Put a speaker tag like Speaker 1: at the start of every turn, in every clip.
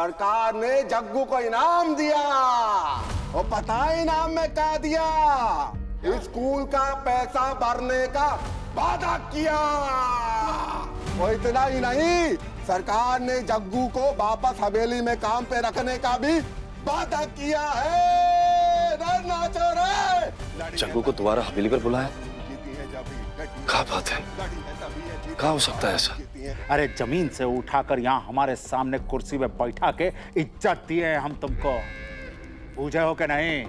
Speaker 1: सरकार ने जग्गू को इनाम दिया। और पता है इनाम में क्या दिया? स्कूल का पैसा भरने का वादा किया। और इतना ही नहीं, सरकार ने जग्गू को वापस हवेली में काम पे रखने का भी वादा किया है। नाचो रे।
Speaker 2: जग्गू को दोबारा हवेली पर बुलाया? क्या बात है, क्या हो सकता है ऐसा?
Speaker 3: अरे जमीन से उठाकर यहाँ हमारे सामने कुर्सी में बैठा के इज्जत दिए हैं हम तुमको, पूछे हो कि नहीं?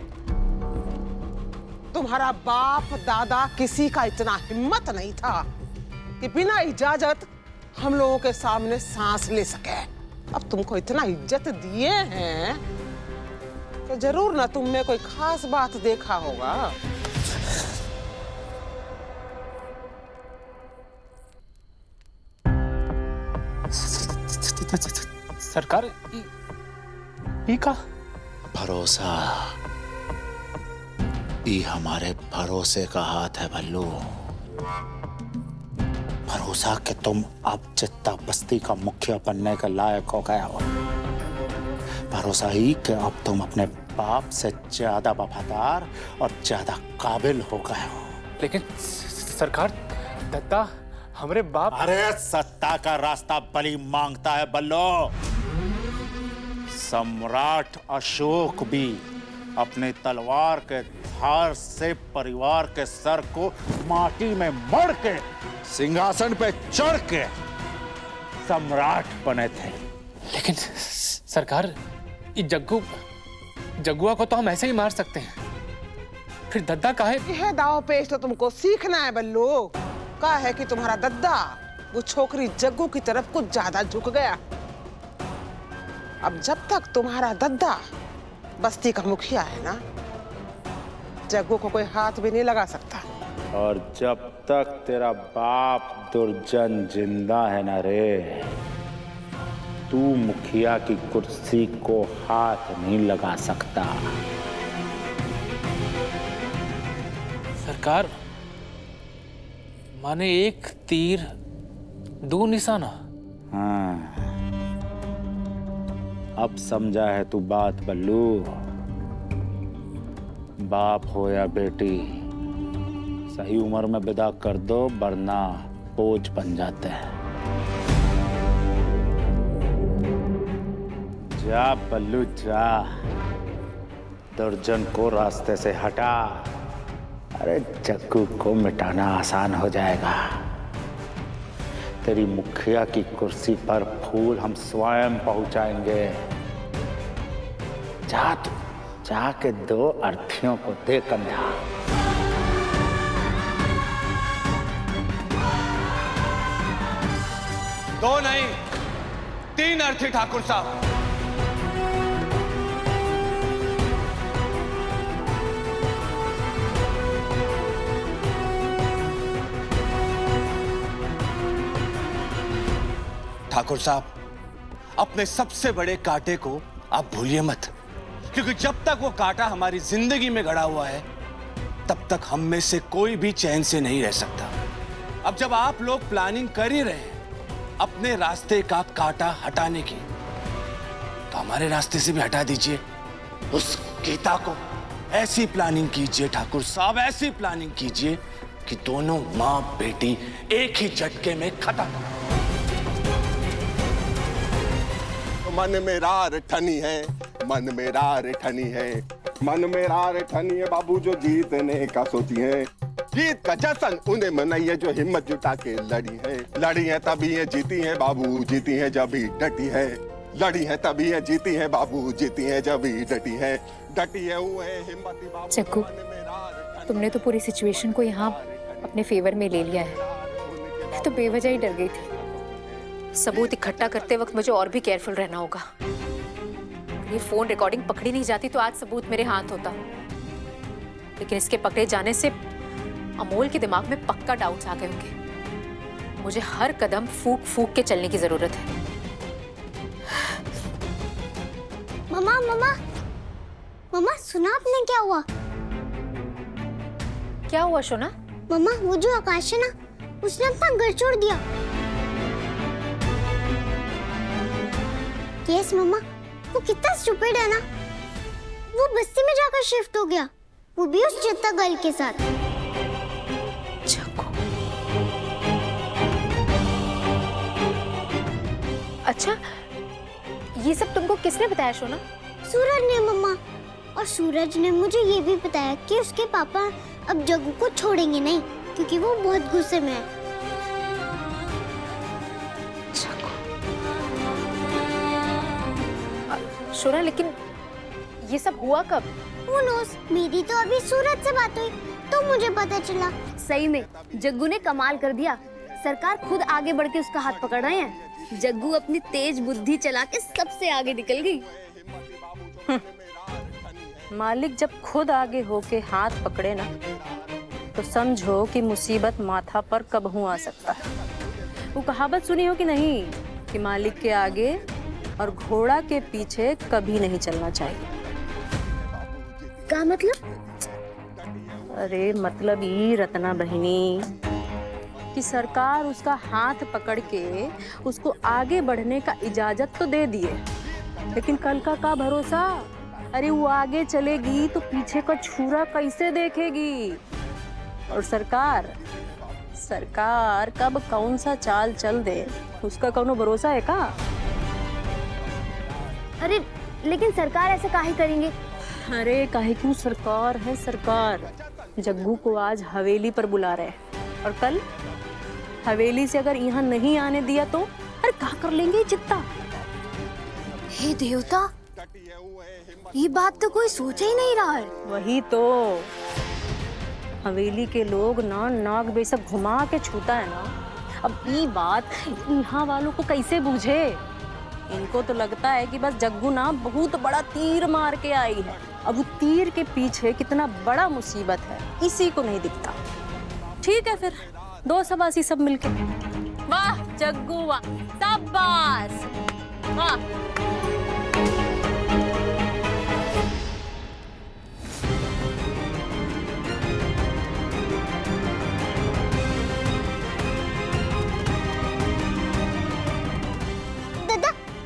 Speaker 4: तुम्हारा बाप दादा किसी का इतना हिम्मत नहीं था कि बिना इजाजत हम लोगों के सामने सांस ले सके। अब तुमको इतना इज्जत दिए हैं तो जरूर ना तुम में कोई खास बात देखा होगा।
Speaker 5: सरकार ई का
Speaker 6: भरोसा, ये हमारे भरोसे का हाथ है भल्लू। भरोसा कि तुम अब चित्ता बस्ती का मुखिया बनने के लायक हो गया हो। भरोसा ही कि अब तुम अपने बाप से ज्यादा वफादार और ज्यादा काबिल हो गए हो।
Speaker 5: लेकिन सरकार, दत्ता हमरे बाप।
Speaker 6: अरे सत्ता का रास्ता बलि मांगता है बल्लो। सम्राट अशोक भी अपने तलवार के धार से परिवार के सर को माटी में मड़ के सिंहासन पे चढ़ के सम्राट बने थे।
Speaker 5: लेकिन सरकार, ये जग्गुआ को तो हम ऐसे ही मार सकते हैं, फिर दद्दा काहे?
Speaker 4: यह दाव पेश तो तुमको सीखना है बल्लू। कहा है कि तुम्हारा दद्दा वो छोकरी जग्गू की तरफ कुछ ज्यादा झुक गया। अब जब तक तुम्हारा दद्दा बस्ती का मुखिया है ना, जग्गू को कोई हाथ भी नहीं लगा सकता।
Speaker 6: और जब तक तेरा बाप दुर्जन जिंदा है ना रे, तू मुखिया की कुर्सी को हाथ नहीं लगा सकता।
Speaker 5: सरकार, माने एक तीर दो निशाना।
Speaker 6: हाँ, अब समझा है तू बात बल्लू। बाप हो या बेटी, सही उम्र में विदा कर दो, वरना बोझ बन जाते हैं। जा बल्लू जा, दुर्जन को रास्ते से हटा। अरे जग्गू को मिटाना आसान हो जाएगा। तेरी मुखिया की कुर्सी पर फूल हम स्वयं पहुंचाएंगे। जा तू, जाके दो अर्थियों को दे कंधा।
Speaker 2: दो नहीं, 3 अर्थी ठाकुर साहब। ठाकुर साहब, अपने सबसे बड़े कांटे को आप भूलिए मत, क्योंकि जब तक वो कांटा हमारी जिंदगी में गड़ा हुआ है, तब तक हम में से कोई भी चैन से नहीं रह सकता। अब जब आप लोग प्लानिंग कर ही रहे हैं अपने रास्ते का कांटा हटाने की, तो हमारे रास्ते से भी हटा दीजिए। उस गीता को ऐसी प्लानिंग कीजिए ठाकुर साहब, ऐसी प्लानिंग कीजिए कि दोनों मां बेटी एक ही झटके में खत्म।
Speaker 1: मन मेरा रिठनी है, मन मेरा रिठनी है, मन मेरा रिठनी है बाबू, जो जीतने का सोची है। जीत का जश्न उन्हें मनाई है जो हिम्मत जुटा के लड़ी है। लड़ी है तभी ये जीती है बाबू, जीती है जब ही डटी है। लड़ी है तभी ये जीती है बाबू, जीती है जब ही डटी है। डटी है वो है हिम्मती बाबू।
Speaker 7: जग्गू, तुमने तो पूरी सिचुएशन को यहाँ अपने फेवर में ले लिया है। मैं तो बेवजह ही डर गई थी। सबूत इकट्ठा करते वक्त मुझे और भी केयरफुल रहना होगा। ये फोन रिकॉर्डिंग पकड़ी नहीं जाती तो आज सबूत मेरे हाथ होता, लेकिन इसके पकड़े जाने से अमोल के दिमाग में पक्का डाउट्स आ गए होंगे। मुझे हर कदम फूक फूक के चलने की जरूरत है।
Speaker 8: मम्मा मम्मा मम्मा, सुना आपने क्या हुआ?
Speaker 7: क्या हुआ शोना?
Speaker 8: मम्मा, वो जो आकाश है ना, उसने अपना घर छोड़ दिया। यस मम्मा, वो कितना स्टूपिड है ना, वो बस्ती में जाकर शिफ्ट हो गया, वो भी उस चित्ता गर्ल के साथ।
Speaker 7: जग्गू। अच्छा, ये सब तुमको किसने बताया सोना?
Speaker 8: सूरज ने मम्मा, और सूरज ने मुझे ये भी बताया कि उसके पापा अब जग्गू को छोड़ेंगे नहीं, क्योंकि वो बहुत गुस्से में है।
Speaker 7: सोना, लेकिन ये सब हुआ कब?
Speaker 8: Who knows? मेरी तो अभी सूरज से बात हुई तो मुझे पता चला।
Speaker 9: सही में जग्गू ने कमाल कर दिया। सरकार खुद आगे बढ़ के उसका हाथ पकड़ रहे हैं। जग्गू अपनी तेज बुद्धि चला के सबसे आगे निकल गई।
Speaker 10: मालिक जब खुद आगे होके हाथ पकड़े ना, तो समझो कि मुसीबत माथा पर कब आ सकता है। वो कहावत सुनी हो कि नहीं, कि मालिक के आगे और घोड़ा के पीछे कभी नहीं चलना चाहिए।
Speaker 9: क्या मतलब?
Speaker 10: अरे मतलब ये रत्ना बहिनी, कि सरकार उसका हाथ पकड़ के उसको आगे बढ़ने का इजाजत तो दे दिए, लेकिन कल का भरोसा? अरे वो आगे चलेगी तो पीछे का छुरा कैसे देखेगी? और सरकार कब कौन सा चाल चल दे, उसका कौनो भरोसा है का?
Speaker 9: अरे लेकिन सरकार ऐसे काहे करेंगे?
Speaker 10: अरे काहे क्यों, सरकार है सरकार। जग्गू को आज हवेली पर बुला रहे हैं, और कल हवेली से अगर यहाँ नहीं आने दिया तो अरे क्या कर लेंगे चित्ता?
Speaker 9: हे देवता, ये बात तो कोई सोच ही नहीं रहा है।
Speaker 10: वही तो, हवेली के लोग ना नाग बेसक घुमा के छूता है ना। अब ये बात यहाँ वालों को कैसे बूझे? इनको तो लगता है कि बस जग्गू ना बहुत बड़ा तीर मार के आई है। अब वो तीर के पीछे कितना बड़ा मुसीबत है इसी को नहीं दिखता। ठीक है फिर, दो सबासी सब मिलके। वाह जग्गू वाह, शाबाश वाह।
Speaker 1: हाँ।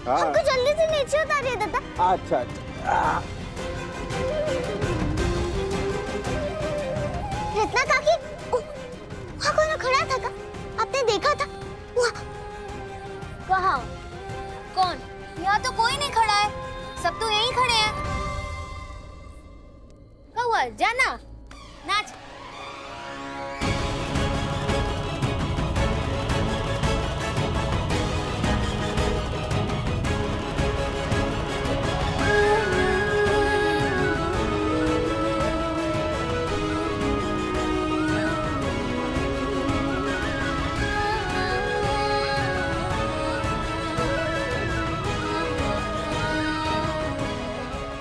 Speaker 8: हमको जल्दी से नीचे उतारिए दादा।
Speaker 1: अच्छा अच्छा।
Speaker 8: रत्ना काकी, वहाँ कौन खड़ा था का? आपने देखा था?
Speaker 9: कहाँ? कौन? यहाँ तो कोई नहीं खड़ा है, सब तो यहीं खड़े हैं। क्या हुआ? जाना नाच।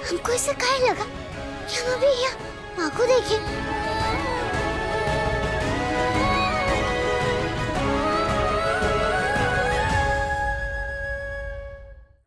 Speaker 8: हमको ऐसा काहे लगा कि हम अभी यहाँ माँ को देखें?